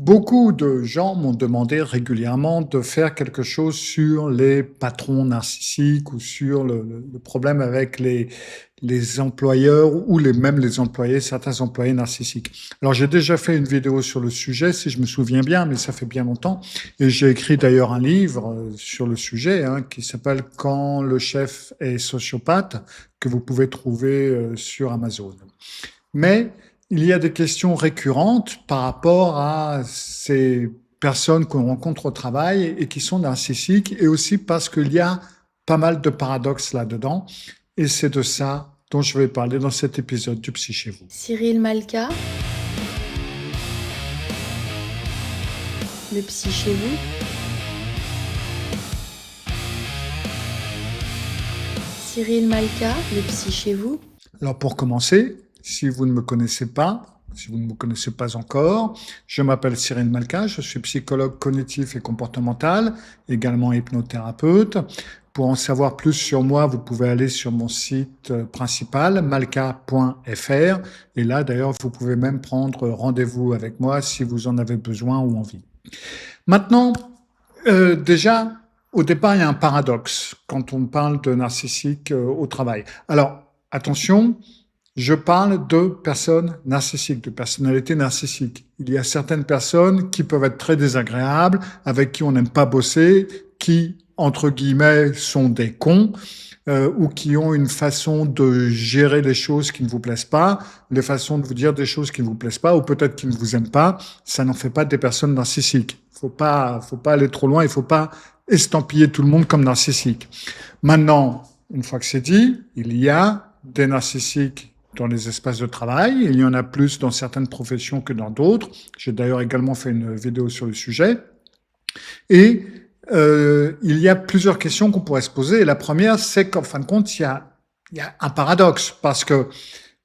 Beaucoup de gens m'ont demandé régulièrement de faire quelque chose sur les patrons narcissiques ou sur le problème avec les employeurs ou même les employés, certains employés narcissiques. Alors j'ai déjà fait une vidéo sur le sujet, si je me souviens bien, mais ça fait bien longtemps. Et j'ai écrit d'ailleurs un livre sur le sujet qui s'appelle Quand le chef est sociopathe, que vous pouvez trouver sur Amazon. Mais il y a des questions récurrentes par rapport à ces personnes qu'on rencontre au travail et qui sont narcissiques, et aussi parce qu'il y a pas mal de paradoxes là-dedans. Et c'est de ça dont je vais parler dans cet épisode du Psy chez vous. Cyril Malka, le Psy chez vous. Cyril Malka, le Psy chez vous. Alors pour commencer, si vous ne me connaissez pas, si vous ne me connaissez pas encore, je m'appelle Cyril Malka, je suis psychologue cognitif et comportemental, également hypnothérapeute. Pour en savoir plus sur moi, vous pouvez aller sur mon site principal, malka.fr. Et là, d'ailleurs, vous pouvez même prendre rendez-vous avec moi si vous en avez besoin ou envie. Maintenant, déjà, au départ, il y a un paradoxe quand on parle de narcissique au travail. Alors, attention, je parle de personnes narcissiques, de personnalités narcissiques. Il y a certaines personnes qui peuvent être très désagréables, avec qui on n'aime pas bosser, qui, entre guillemets, sont des cons, ou qui ont une façon de gérer les choses qui ne vous plaisent pas, des façons de vous dire des choses qui ne vous plaisent pas, ou peut-être qui ne vous aiment pas. Ça n'en fait pas des personnes narcissiques. Faut pas aller trop loin, il faut pas estampiller tout le monde comme narcissique. Maintenant, une fois que c'est dit, il y a des narcissiques dans les espaces de travail. Il y en a plus dans certaines professions que dans d'autres. J'ai d'ailleurs également fait une vidéo sur le sujet. Et il y a plusieurs questions qu'on pourrait se poser. Et la première, c'est qu'en fin de compte, il y a un paradoxe, parce que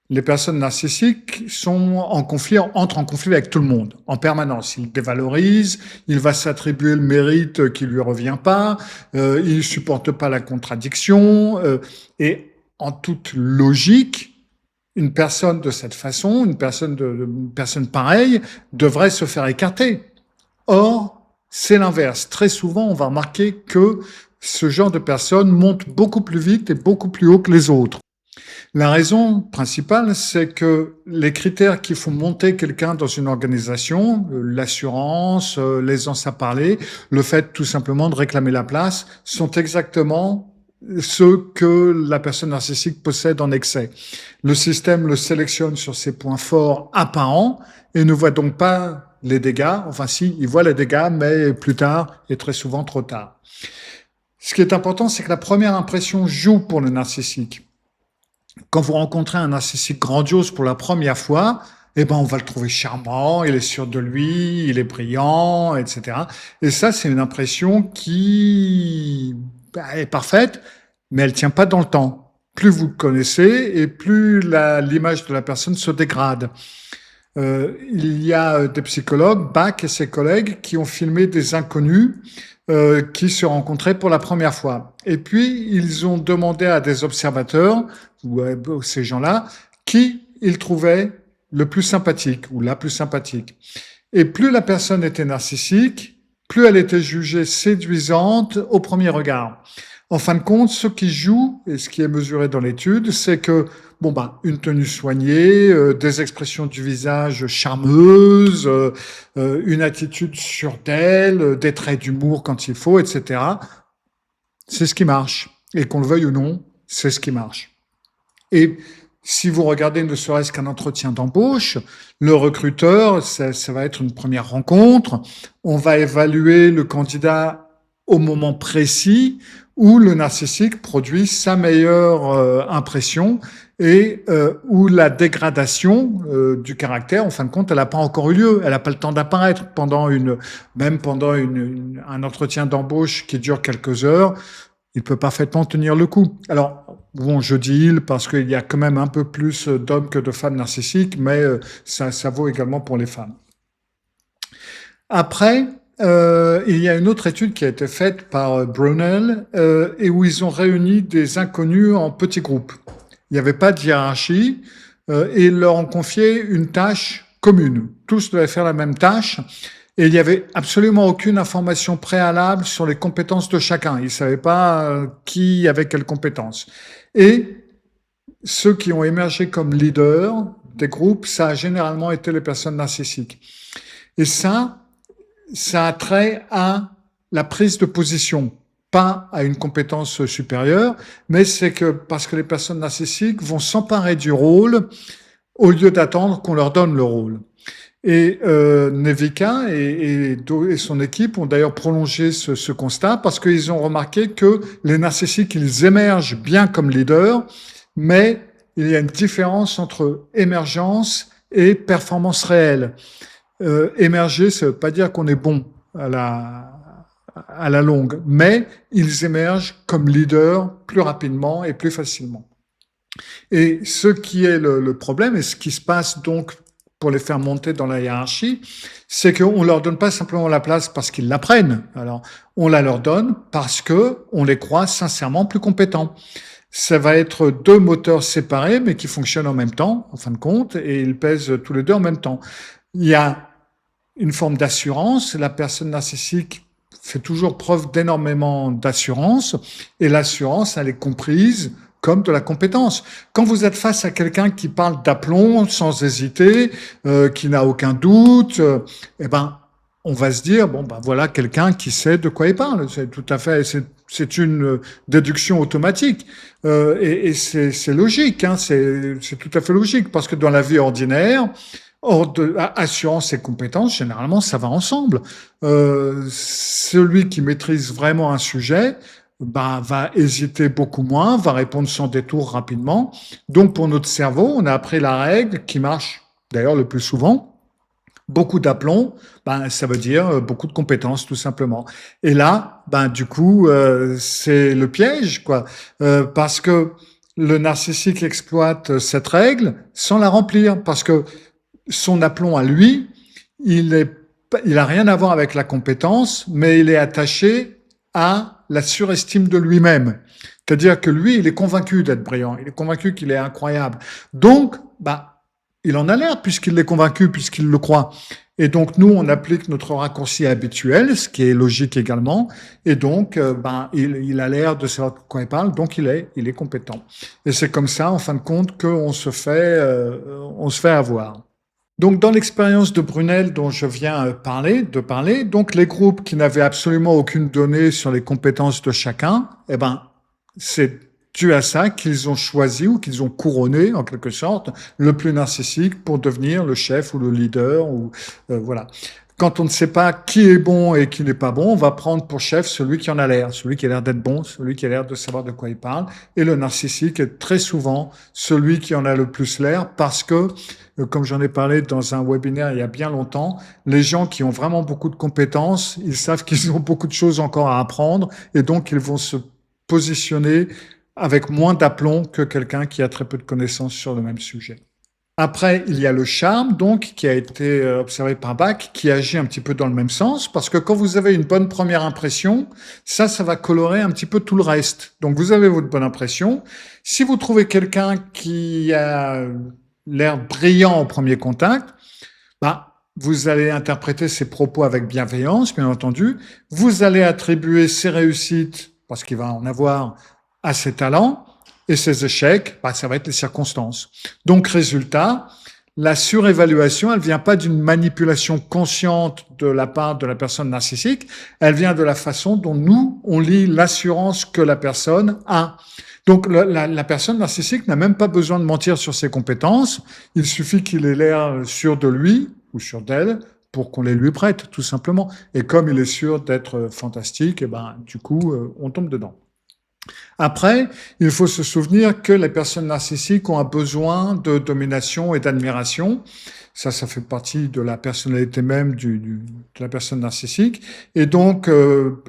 les personnes narcissiques entrent en conflit avec tout le monde, en permanence. Ils dévalorisent, il va s'attribuer le mérite qui lui revient pas, il supporte pas la contradiction, et en toute logique, une personne de cette façon, une personne pareille, devrait se faire écarter. Or, c'est l'inverse. Très souvent, on va remarquer que ce genre de personnes monte beaucoup plus vite et beaucoup plus haut que les autres. La raison principale, c'est que les critères qui font monter quelqu'un dans une organisation, l'assurance, l'aisance à parler, le fait tout simplement de réclamer la place, sont exactement ceux que la personne narcissique possède en excès. Le système le sélectionne sur ses points forts apparents et ne voit donc pas les dégâts. Enfin si, il voit les dégâts, mais plus tard et très souvent trop tard. Ce qui est important, c'est que la première impression joue pour le narcissique. Quand vous rencontrez un narcissique grandiose pour la première fois, on va le trouver charmant, il est sûr de lui, il est brillant, etc. Et ça, c'est une impression qui est parfaite, mais elle tient pas dans le temps. Plus vous le connaissez et plus l'image de la personne se dégrade. Il y a des psychologues, Bach et ses collègues, qui ont filmé des inconnus qui se rencontraient pour la première fois. Et puis, ils ont demandé à des observateurs, ou à ces gens-là, qui ils trouvaient le plus sympathique ou la plus sympathique. Et plus la personne était narcissique, plus elle était jugée séduisante au premier regard. En fin de compte, ce qui joue, et ce qui est mesuré dans l'étude, c'est que une tenue soignée, des expressions du visage charmeuses, une attitude sûre d'elle, des traits d'humour quand il faut, etc. C'est ce qui marche. Et qu'on le veuille ou non, c'est ce qui marche. Et si vous regardez ne serait-ce qu'un entretien d'embauche, le recruteur, ça va être une première rencontre. On va évaluer le candidat au moment précis où le narcissique produit sa meilleure impression et où la dégradation du caractère, en fin de compte, elle n'a pas encore eu lieu. Elle n'a pas le temps d'apparaître pendant un entretien d'embauche qui dure quelques heures. Il peut parfaitement tenir le coup. Alors, je dis il parce qu'il y a quand même un peu plus d'hommes que de femmes narcissiques, mais ça vaut également pour les femmes. Après, il y a une autre étude qui a été faite par Brunel et où ils ont réuni des inconnus en petits groupes. Il n'y avait pas de hiérarchie et ils leur ont confié une tâche commune. Tous devaient faire la même tâche Et il n'y avait absolument aucune information préalable sur les compétences de chacun. Ils ne savaient pas qui avait quelles compétences. Et ceux qui ont émergé comme leaders des groupes, ça a généralement été les personnes narcissiques. Et ça a trait à la prise de position, pas à une compétence supérieure, mais c'est que parce que les personnes narcissiques vont s'emparer du rôle au lieu d'attendre qu'on leur donne le rôle. Et Nevika et son équipe ont d'ailleurs prolongé ce constat parce qu'ils ont remarqué que les narcissiques, ils émergent bien comme leaders, mais il y a une différence entre émergence et performance réelle. Émerger, ça ne veut pas dire qu'on est bon à la longue, mais ils émergent comme leaders plus rapidement et plus facilement. Et ce qui est le problème, et ce qui se passe donc pour les faire monter dans la hiérarchie, c'est qu'on leur donne pas simplement la place parce qu'ils l'apprennent. Alors, on la leur donne parce que on les croit sincèrement plus compétents. Ça va être deux moteurs séparés, mais qui fonctionnent en même temps, en fin de compte, et ils pèsent tous les deux en même temps. Il y a une forme d'assurance. La personne narcissique fait toujours preuve d'énormément d'assurance, et l'assurance, elle est comprise comme de la compétence. Quand vous êtes face à quelqu'un qui parle d'aplomb sans hésiter, qui n'a aucun doute, eh ben, on va se dire bon ben voilà quelqu'un qui sait de quoi il parle. C'est tout à fait, c'est une déduction automatique et c'est logique, hein, c'est tout à fait logique parce que dans la vie ordinaire, assurance et compétence, généralement, ça va ensemble. Celui qui maîtrise vraiment un sujet, va hésiter beaucoup moins, va répondre sans détour rapidement. Donc, pour notre cerveau, on a appris la règle qui marche d'ailleurs le plus souvent. Beaucoup d'aplomb, ça veut dire beaucoup de compétences, tout simplement. Et là, du coup, c'est le piège, quoi, parce que le narcissique exploite cette règle sans la remplir, parce que son aplomb à lui, il a rien à voir avec la compétence, mais il est attaché à la surestime de lui-même. C'est-à-dire que lui, il est convaincu d'être brillant, il est convaincu qu'il est incroyable. Donc, il en a l'air puisqu'il est convaincu, puisqu'il le croit. Et donc, nous, on applique notre raccourci habituel, ce qui est logique également. Et donc, il a l'air de savoir de quoi il parle, donc il est compétent. Et c'est comme ça, en fin de compte, qu'on se fait avoir. Donc, dans l'expérience de Brunel dont je viens de parler, donc les groupes qui n'avaient absolument aucune donnée sur les compétences de chacun, c'est dû à ça qu'ils ont choisi ou qu'ils ont couronné, en quelque sorte, le plus narcissique pour devenir le chef ou le leader, ou voilà. Quand on ne sait pas qui est bon et qui n'est pas bon, on va prendre pour chef celui qui en a l'air, celui qui a l'air d'être bon, celui qui a l'air de savoir de quoi il parle. Et le narcissique est très souvent celui qui en a le plus l'air parce que, comme j'en ai parlé dans un webinaire il y a bien longtemps, les gens qui ont vraiment beaucoup de compétences, ils savent qu'ils ont beaucoup de choses encore à apprendre et donc ils vont se positionner avec moins d'aplomb que quelqu'un qui a très peu de connaissances sur le même sujet. Après, il y a le charme, donc, qui a été observé par Bach, qui agit un petit peu dans le même sens, parce que quand vous avez une bonne première impression, ça va colorer un petit peu tout le reste. Donc, vous avez votre bonne impression. Si vous trouvez quelqu'un qui a l'air brillant au premier contact, vous allez interpréter ses propos avec bienveillance, bien entendu. Vous allez attribuer ses réussites, parce qu'il va en avoir, à ses talents. Et ses échecs, ça va être les circonstances. Donc, résultat, la surévaluation, elle vient pas d'une manipulation consciente de la part de la personne narcissique, elle vient de la façon dont nous, on lit l'assurance que la personne a. Donc, la personne narcissique n'a même pas besoin de mentir sur ses compétences, il suffit qu'il ait l'air sûr de lui ou sûr d'elle pour qu'on les lui prête, tout simplement. Et comme il est sûr d'être fantastique, du coup, on tombe dedans. Après, il faut se souvenir que les personnes narcissiques ont un besoin de domination et d'admiration. Ça fait partie de la personnalité même de la personne narcissique. Et donc,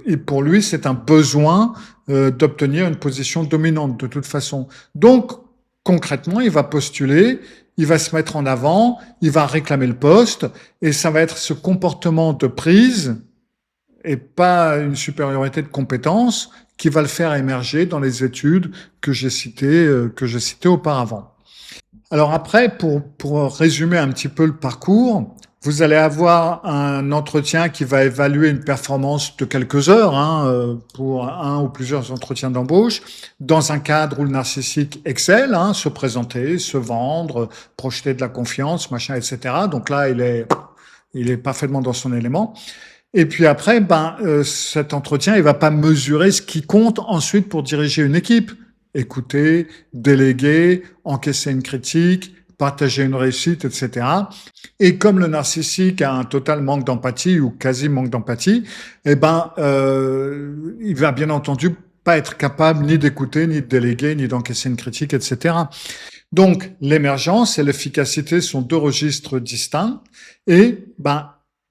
et pour lui, c'est un besoin d'obtenir une position dominante de toute façon. Donc, concrètement, il va postuler, il va se mettre en avant, il va réclamer le poste, et ça va être ce comportement de prise et pas une supériorité de compétences qui va le faire émerger dans les études que j'ai citées auparavant. Alors après, pour résumer un petit peu le parcours, Vous allez avoir un entretien qui va évaluer une performance de quelques heures, pour un ou plusieurs entretiens d'embauche, dans un cadre où le narcissique excelle, se présenter, se vendre, projeter de la confiance, machin, etc. Donc là, il est parfaitement dans son élément. Et puis après, cet entretien, il va pas mesurer ce qui compte ensuite pour diriger une équipe. Écouter, déléguer, encaisser une critique, partager une réussite, etc. Et comme le narcissique a un total manque d'empathie ou quasi manque d'empathie, il va bien entendu pas être capable ni d'écouter, ni de déléguer, ni d'encaisser une critique, etc. Donc, l'émergence et l'efficacité sont deux registres distincts et,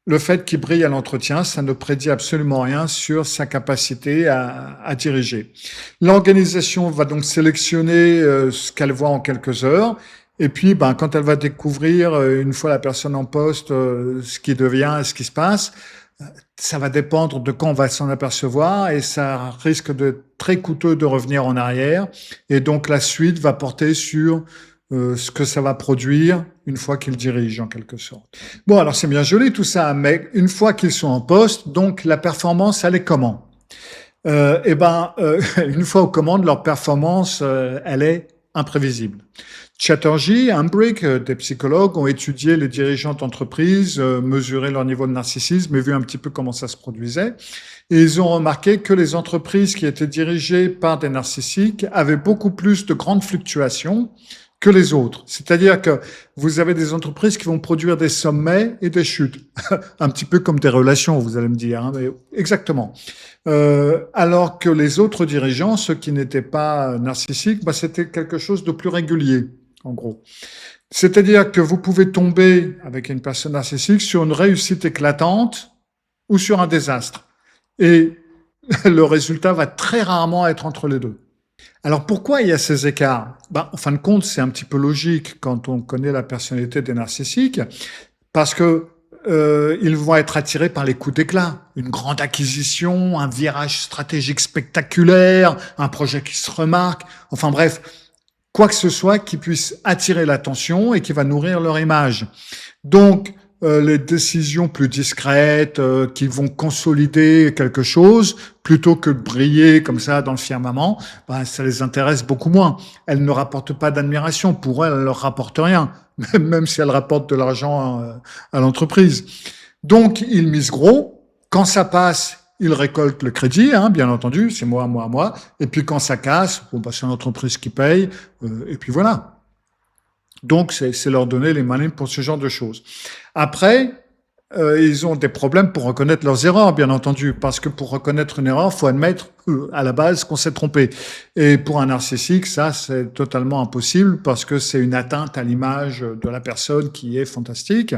le fait qu'il brille à l'entretien, ça ne prédit absolument rien sur sa capacité à diriger. L'organisation va donc sélectionner ce qu'elle voit en quelques heures. Et puis, quand elle va découvrir, une fois la personne en poste, ce qui devient et ce qui se passe, ça va dépendre de quand on va s'en apercevoir et ça risque de très coûteux de revenir en arrière. Et donc, la suite va porter sur ce que ça va produire une fois qu'ils dirigent, en quelque sorte. Bon, alors c'est bien joli tout ça, mais une fois qu'ils sont en poste, donc la performance, elle est comment? Une fois aux commandes, leur performance, elle est imprévisible. Chatterjee, Hambrick, des psychologues ont étudié les dirigeants d'entreprise, mesuré leur niveau de narcissisme et vu un petit peu comment ça se produisait. Et ils ont remarqué que les entreprises qui étaient dirigées par des narcissiques avaient beaucoup plus de grandes fluctuations que les autres. C'est-à-dire que vous avez des entreprises qui vont produire des sommets et des chutes. Un petit peu comme des relations, vous allez me dire, mais exactement. Alors que les autres dirigeants, ceux qui n'étaient pas narcissiques, c'était quelque chose de plus régulier, en gros. C'est-à-dire que vous pouvez tomber avec une personne narcissique sur une réussite éclatante ou sur un désastre. Et le résultat va très rarement être entre les deux. Alors pourquoi il y a ces écarts? En fin de compte, c'est un petit peu logique quand on connaît la personnalité des narcissiques, parce que ils vont être attirés par les coups d'éclat, une grande acquisition, un virage stratégique spectaculaire, un projet qui se remarque, enfin bref, quoi que ce soit qui puisse attirer l'attention et qui va nourrir leur image. Donc, les décisions plus discrètes qui vont consolider quelque chose plutôt que de briller comme ça dans le firmament, ça les intéresse beaucoup moins. Elles ne rapportent pas d'admiration. Pour elles, elles leur rapportent rien, même si elles rapportent de l'argent à l'entreprise. Donc, ils misent gros. Quand ça passe, ils récoltent le crédit, bien entendu, c'est moi. Et puis quand ça casse, c'est l'entreprise qui paye, et puis voilà. Donc, c'est leur donner les malines pour ce genre de choses. Après, ils ont des problèmes pour reconnaître leurs erreurs, bien entendu, parce que pour reconnaître une erreur, il faut admettre à la base qu'on s'est trompé. Et pour un narcissique, ça, c'est totalement impossible parce que c'est une atteinte à l'image de la personne qui est fantastique.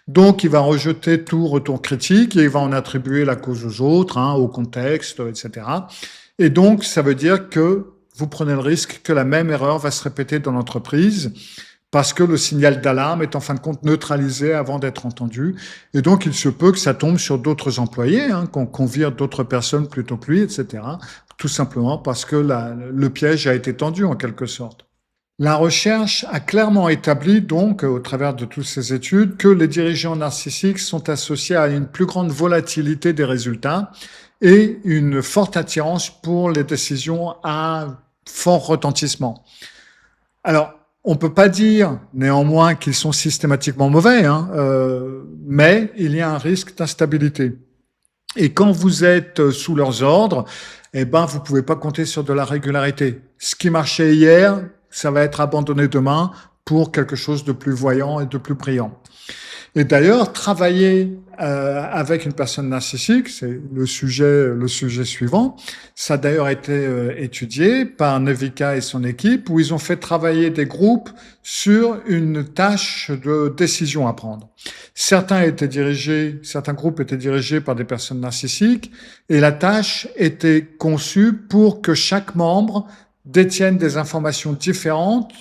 Donc, il va rejeter tout retour critique et il va en attribuer la cause aux autres, au contexte, etc. Et donc, ça veut dire que vous prenez le risque que la même erreur va se répéter dans l'entreprise, parce que le signal d'alarme est en fin de compte neutralisé avant d'être entendu. Et donc, il se peut que ça tombe sur d'autres employés, qu'on vire d'autres personnes plutôt que lui, etc. Tout simplement parce que le piège a été tendu en quelque sorte. La recherche a clairement établi, donc, au travers de toutes ces études, que les dirigeants narcissiques sont associés à une plus grande volatilité des résultats et une forte attirance pour les décisions à fort retentissement. Alors, on peut pas dire néanmoins qu'ils sont systématiquement mauvais, mais il y a un risque d'instabilité. Et quand vous êtes sous leurs ordres, vous pouvez pas compter sur de la régularité. Ce qui marchait hier, ça va être abandonné demain pour quelque chose de plus voyant et de plus brillant. Et d'ailleurs, travailler avec une personne narcissique, c'est le sujet suivant. Ça a d'ailleurs été étudié par Nevika et son équipe, où ils ont fait travailler des groupes sur une tâche de décision à prendre. Certains groupes étaient dirigés par des personnes narcissiques, et la tâche était conçue pour que chaque membre détienne des informations différentes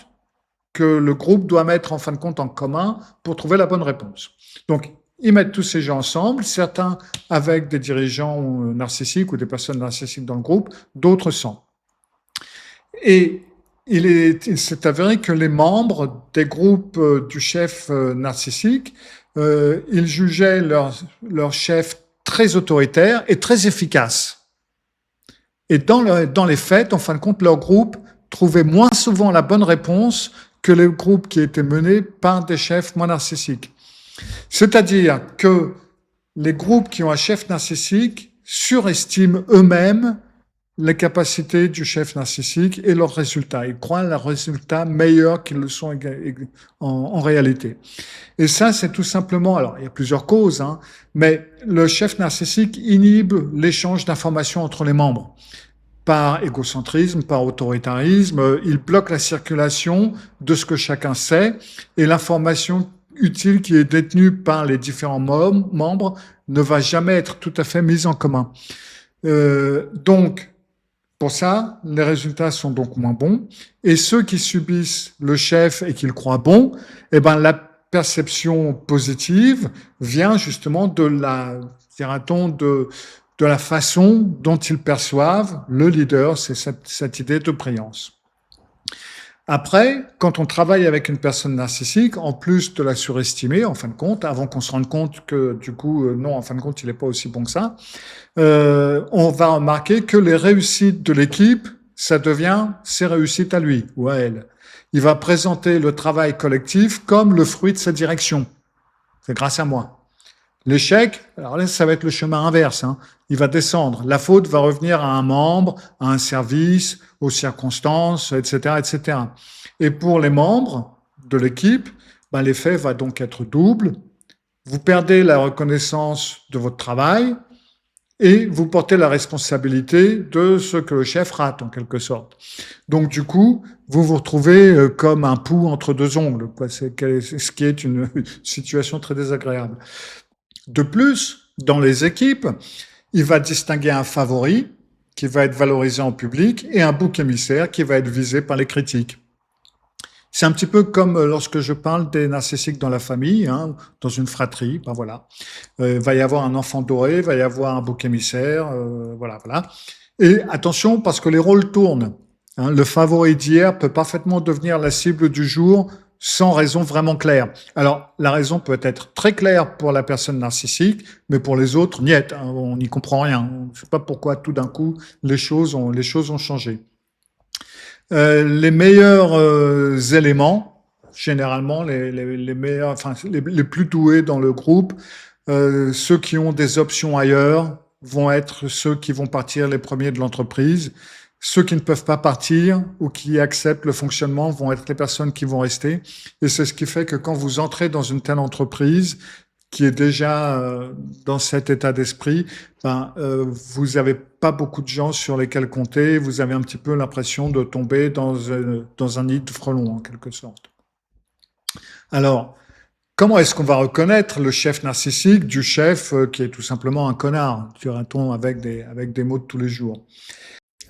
que le groupe doit mettre en fin de compte en commun pour trouver la bonne réponse. Donc, ils mettent tous ces gens ensemble, certains avec des dirigeants narcissiques ou des personnes narcissiques dans le groupe, d'autres sans. Et il s'est avéré que les membres des groupes du chef narcissique ils jugeaient leur chef très autoritaire et très efficace. Et dans les faits, en fin de compte, leur groupe trouvait moins souvent la bonne réponse que les groupes qui étaient menés par des chefs moins narcissiques. C'est-à-dire que les groupes qui ont un chef narcissique surestiment eux-mêmes les capacités du chef narcissique et leurs résultats. Ils croient leurs résultats meilleurs qu'ils le sont en réalité. Et ça, c'est tout simplement, alors il y a plusieurs causes, hein, mais le chef narcissique inhibe l'échange d'informations entre les membres. Par égocentrisme, par autoritarisme, il bloque la circulation de ce que chacun sait et l'information utile qui est détenue par les différents membres ne va jamais être tout à fait mise en commun. Donc, pour ça, les résultats sont donc moins bons. Et ceux qui subissent le chef et qui le croient bon, eh ben, la perception positive vient justement de la, dira-t-on, de la façon dont ils perçoivent le leader, c'est cette idée de brillance. Après, quand on travaille avec une personne narcissique, en plus de la surestimer, en fin de compte, avant qu'on se rende compte que, du coup, non, en fin de compte, il n'est pas aussi bon que ça, on va remarquer que les réussites de l'équipe, ça devient ses réussites à lui ou à elle. Il va présenter le travail collectif comme le fruit de sa direction. C'est grâce à moi. L'échec, alors là, ça va être le chemin inverse, hein. Il va descendre. La faute va revenir à un membre, à un service, aux circonstances, etc., etc. Et pour les membres de l'équipe, ben, l'effet va donc être double. Vous perdez la reconnaissance de votre travail et vous portez la responsabilité de ce que le chef rate, en quelque sorte. Donc, du coup, vous vous retrouvez comme un pou entre deux ongles, quoi. C'est ce qui est une situation très désagréable. De plus, dans les équipes, il va distinguer un favori qui va être valorisé en public et un bouc émissaire qui va être visé par les critiques. C'est un petit peu comme lorsque je parle des narcissiques dans la famille, hein, dans une fratrie, ben voilà. Il va y avoir un enfant doré, il va y avoir un bouc émissaire, voilà, voilà. Et attention, parce que les rôles tournent. Hein, le favori d'hier peut parfaitement devenir la cible du jour sans raison vraiment claire. Alors, la raison peut être très claire pour la personne narcissique, mais pour les autres, niet, hein, on n'y comprend rien. On ne sait pas pourquoi tout d'un coup les choses ont changé. Les meilleurs éléments, généralement les meilleurs, enfin les plus doués dans le groupe, ceux qui ont des options ailleurs vont être ceux qui vont partir les premiers de l'entreprise. Ceux qui ne peuvent pas partir ou qui acceptent le fonctionnement vont être les personnes qui vont rester. Et c'est ce qui fait que quand vous entrez dans une telle entreprise qui est déjà dans cet état d'esprit, vous n'avez pas beaucoup de gens sur lesquels compter. Vous avez un petit peu l'impression de tomber dans un nid de frelons, en quelque sorte. Alors, comment est-ce qu'on va reconnaître le chef narcissique du chef qui est tout simplement un connard, dira-t-on avec des mots de tous les jours?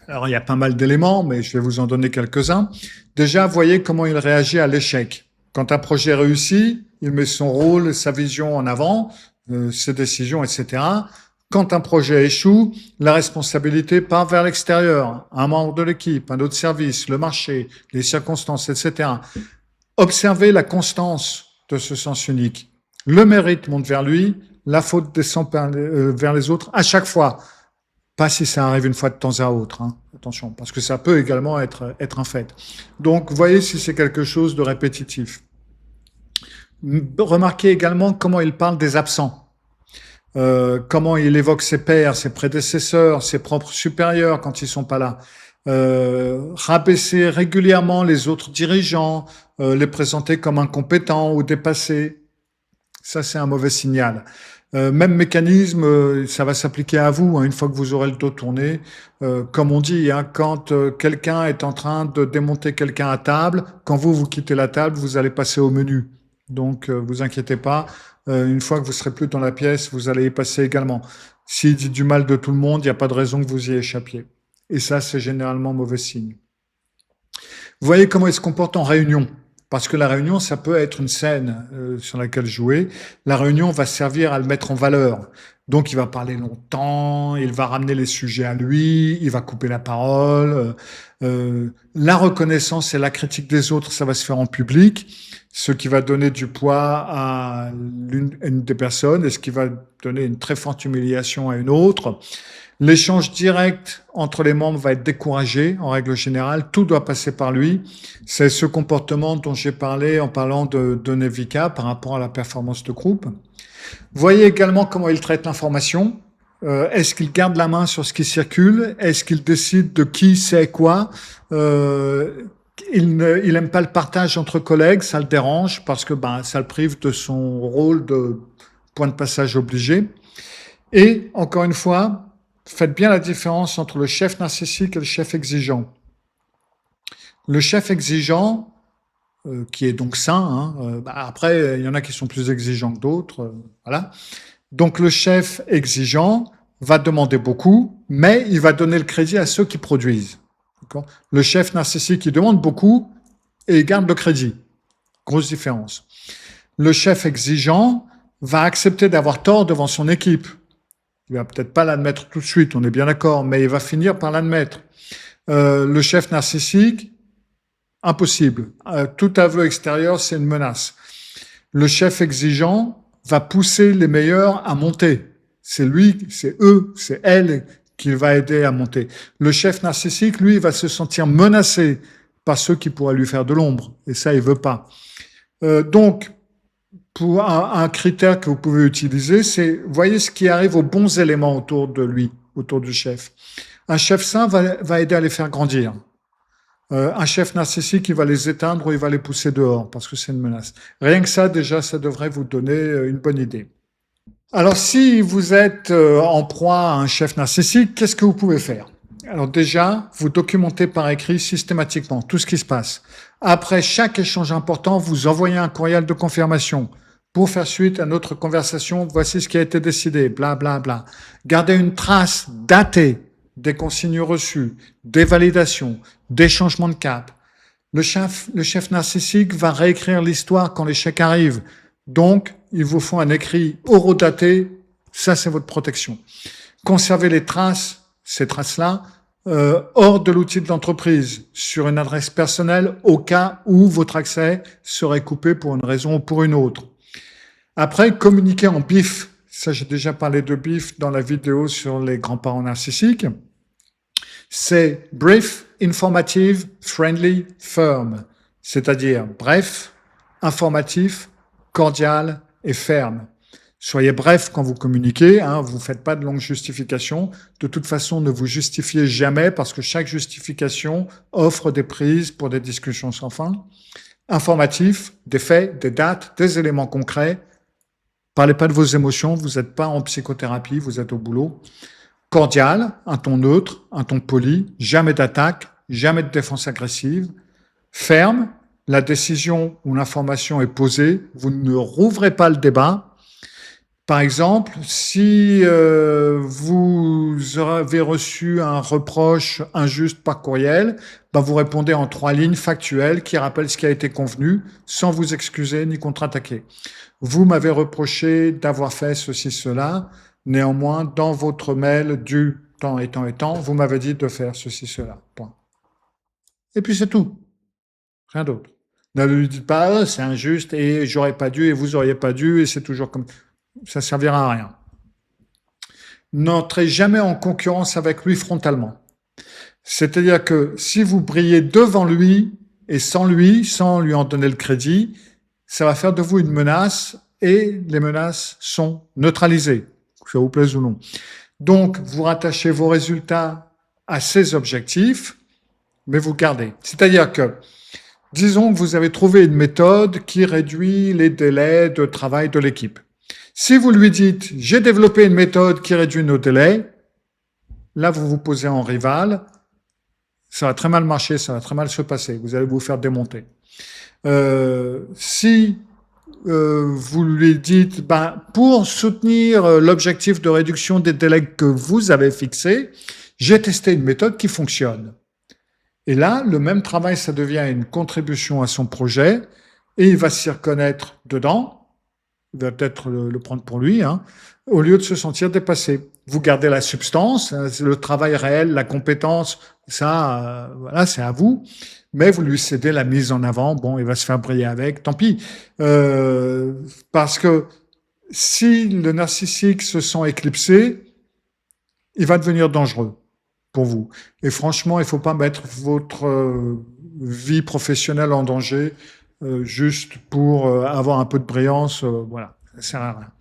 Alors, il y a pas mal d'éléments, mais je vais vous en donner quelques-uns. Déjà, voyez comment il réagit à l'échec. Quand un projet réussit, il met son rôle, sa vision en avant, ses décisions, etc. Quand un projet échoue, la responsabilité part vers l'extérieur, un membre de l'équipe, un autre service, le marché, les circonstances, etc. Observez la constance de ce sens unique. Le mérite monte vers lui, la faute descend vers les autres à chaque fois. Pas si ça arrive une fois de temps à autre, hein. Attention, parce que ça peut également être un fait. Donc, voyez si c'est quelque chose de répétitif. Remarquez également comment il parle des absents, comment il évoque ses pairs, ses prédécesseurs, ses propres supérieurs quand ils sont pas là. Rabaisser régulièrement les autres dirigeants, les présenter comme incompétents ou dépassés. Ça, c'est un mauvais signal. Même mécanisme, ça va s'appliquer à vous, hein, une fois que vous aurez le dos tourné. Comme on dit, hein, quand quelqu'un est en train de démonter quelqu'un à table, quand vous quittez la table, vous allez passer au menu. Donc, vous inquiétez pas, une fois que vous serez plus dans la pièce, vous allez y passer également. S'il dit du mal de tout le monde, il n'y a pas de raison que vous y échappiez. Et ça, c'est généralement mauvais signe. Vous voyez comment il se comporte en réunion. Parce que la réunion, ça peut être une scène sur laquelle jouer. La réunion va servir à le mettre en valeur. Donc, il va parler longtemps, il va ramener les sujets à lui, il va couper la parole. La reconnaissance et la critique des autres, ça va se faire en public, ce qui va donner du poids à une des personnes et ce qui va donner une très forte humiliation à une autre. L'échange direct entre les membres va être découragé, en règle générale. Tout doit passer par lui. C'est ce comportement dont j'ai parlé en parlant de Nevika par rapport à la performance de groupe. Voyez également comment il traite l'information. Est-ce qu'il garde la main sur ce qui circule? Est-ce qu'il décide de qui sait quoi? Il n'aime pas le partage entre collègues, ça le dérange parce que ça le prive de son rôle de point de passage obligé. Et encore une fois, faites bien la différence entre le chef narcissique et le chef exigeant. Le chef exigeant, qui est donc sain, après il y en a qui sont plus exigeants que d'autres, voilà. Donc le chef exigeant va demander beaucoup, mais il va donner le crédit à ceux qui produisent. D'accord ? Le chef narcissique, il demande beaucoup et il garde le crédit. Grosse différence. Le chef exigeant va accepter d'avoir tort devant son équipe. Il va peut-être pas l'admettre tout de suite, on est bien d'accord, mais il va finir par l'admettre. Le chef narcissique, impossible. Tout aveu extérieur, c'est une menace. Le chef exigeant va pousser les meilleurs à monter. C'est lui, c'est eux, c'est elle qu'il va aider à monter. Le chef narcissique, lui, va se sentir menacé par ceux qui pourraient lui faire de l'ombre. Et ça, il veut pas. Donc, pour un critère que vous pouvez utiliser, c'est voyez ce qui arrive aux bons éléments autour de lui, autour du chef. Un chef sain va aider à les faire grandir. Un chef narcissique, il va les éteindre ou il va les pousser dehors parce que c'est une menace. Rien que ça, déjà, ça devrait vous donner une bonne idée. Alors, si vous êtes en proie à un chef narcissique, qu'est-ce que vous pouvez faire? Alors déjà, vous documentez par écrit systématiquement tout ce qui se passe. Après chaque échange important, vous envoyez un courriel de confirmation pour faire suite à notre conversation. Voici ce qui a été décidé, bla bla bla. Gardez une trace datée des consignes reçues, des validations, des changements de cap. Le chef narcissique va réécrire l'histoire quand l'échec arrive. Donc, il vous faut un écrit horodaté. Ça, c'est votre protection. Conservez les traces, ces traces-là, hors de l'outil de l'entreprise, sur une adresse personnelle, au cas où votre accès serait coupé pour une raison ou pour une autre. Après, communiquez en BIF. Ça, j'ai déjà parlé de BIF dans la vidéo sur les grands-parents narcissiques. C'est brief, informative, friendly, firm. C'est-à-dire bref, informatif, cordial et ferme. Soyez bref quand vous communiquez, vous faites pas de longues justifications. De toute façon, ne vous justifiez jamais parce que chaque justification offre des prises pour des discussions sans fin. Informatif, des faits, des dates, des éléments concrets. Parlez pas de vos émotions, vous n'êtes pas en psychothérapie, vous êtes au boulot. Cordial, un ton neutre, un ton poli, jamais d'attaque, jamais de défense agressive. Ferme, la décision ou l'information est posée, vous ne rouvrez pas le débat. Par exemple, si vous avez reçu un reproche injuste par courriel, vous répondez en 3 lignes factuelles qui rappellent ce qui a été convenu, sans vous excuser ni contre-attaquer. Vous m'avez reproché d'avoir fait ceci, cela. Néanmoins, dans votre mail du temps et temps et temps, vous m'avez dit de faire ceci, cela. Point. Et puis c'est tout. Rien d'autre. Ne lui dites pas, c'est injuste et j'aurais pas dû et vous auriez pas dû et c'est toujours comme... Ça servira à rien. N'entrez jamais en concurrence avec lui frontalement. C'est-à-dire que si vous brillez devant lui et sans lui en donner le crédit, ça va faire de vous une menace et les menaces sont neutralisées, que ça vous plaise ou non. Donc, vous rattachez vos résultats à ses objectifs, mais vous gardez. C'est-à-dire que, disons que vous avez trouvé une méthode qui réduit les délais de travail de l'équipe. Si vous lui dites « j'ai développé une méthode qui réduit nos délais », là, vous vous posez en rival, ça va très mal marcher, ça va très mal se passer, vous allez vous faire démonter. Si vous lui dites pour soutenir l'objectif de réduction des délais que vous avez fixé, j'ai testé une méthode qui fonctionne. Et là, le même travail, ça devient une contribution à son projet et il va s'y reconnaître dedans. Il va peut-être le prendre pour lui, au lieu de se sentir dépassé. Vous gardez la substance, le travail réel, la compétence Ça, voilà, c'est à vous. Mais vous lui cédez la mise en avant. Bon, il va se faire briller avec. Tant pis. Parce que si le narcissique se sent éclipsé, il va devenir dangereux pour vous. Et franchement, il faut pas mettre votre vie professionnelle en danger juste pour avoir un peu de brillance. Voilà, ça sert à rien.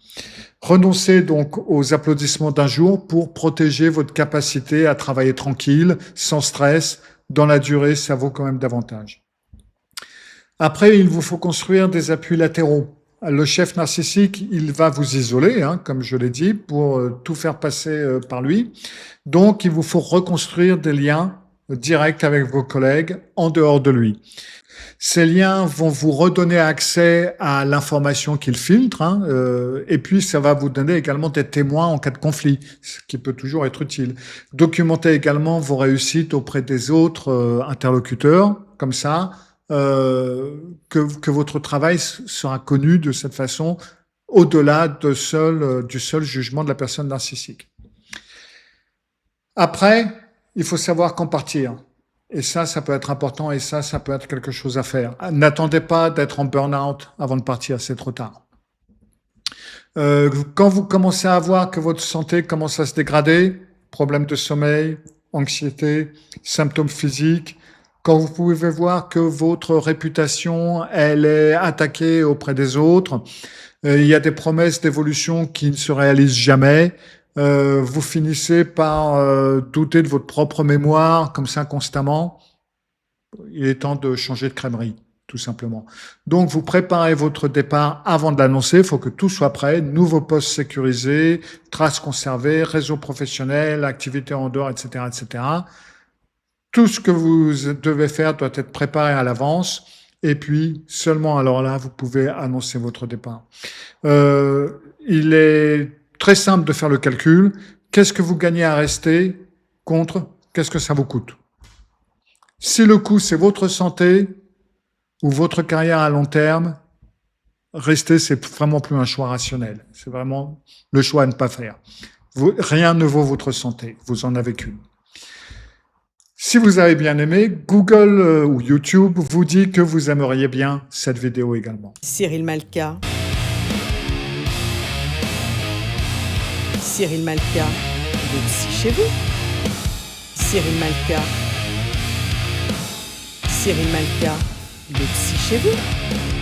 Renoncez donc aux applaudissements d'un jour pour protéger votre capacité à travailler tranquille, sans stress. Dans la durée, ça vaut quand même davantage. Après, il vous faut construire des appuis latéraux. Le chef narcissique, il va vous isoler, hein, comme je l'ai dit, pour tout faire passer par lui. Donc, il vous faut reconstruire des liens directs avec vos collègues en dehors de lui. Ces liens vont vous redonner accès à l'information qu'il filtre, hein, et puis ça va vous donner également des témoins en cas de conflit, ce qui peut toujours être utile. Documentez également vos réussites auprès des autres interlocuteurs, comme ça, que votre travail sera connu de cette façon, au-delà du seul jugement de la personne narcissique. Après, il faut savoir quand partir. Et ça peut être important et ça peut être quelque chose à faire. N'attendez pas d'être en burn-out avant de partir, c'est trop tard. Quand vous commencez à voir que votre santé commence à se dégrader, problèmes de sommeil, anxiété, symptômes physiques, quand vous pouvez voir que votre réputation, elle est attaquée auprès des autres, il y a des promesses d'évolution qui ne se réalisent jamais, vous finissez par douter de votre propre mémoire, comme ça constamment, il est temps de changer de crèmerie, tout simplement. Donc, vous préparez votre départ avant de l'annoncer, il faut que tout soit prêt, nouveau poste sécurisé, traces conservées, réseau professionnel, activités en dehors, etc., etc. Tout ce que vous devez faire doit être préparé à l'avance, et puis seulement alors là, vous pouvez annoncer votre départ. Il est très simple de faire le calcul. Qu'est-ce que vous gagnez à rester contre qu'est-ce que ça vous coûte? Si le coût, c'est votre santé ou votre carrière à long terme, rester, c'est vraiment plus un choix rationnel. C'est vraiment le choix à ne pas faire. Rien ne vaut votre santé. Vous en avez qu'une. Si vous avez bien aimé, Google ou YouTube vous dit que vous aimeriez bien cette vidéo également. Cyril Malka. Cyril Malka, le psy chez vous. Cyril Malka. Cyril Malka, le psy chez vous.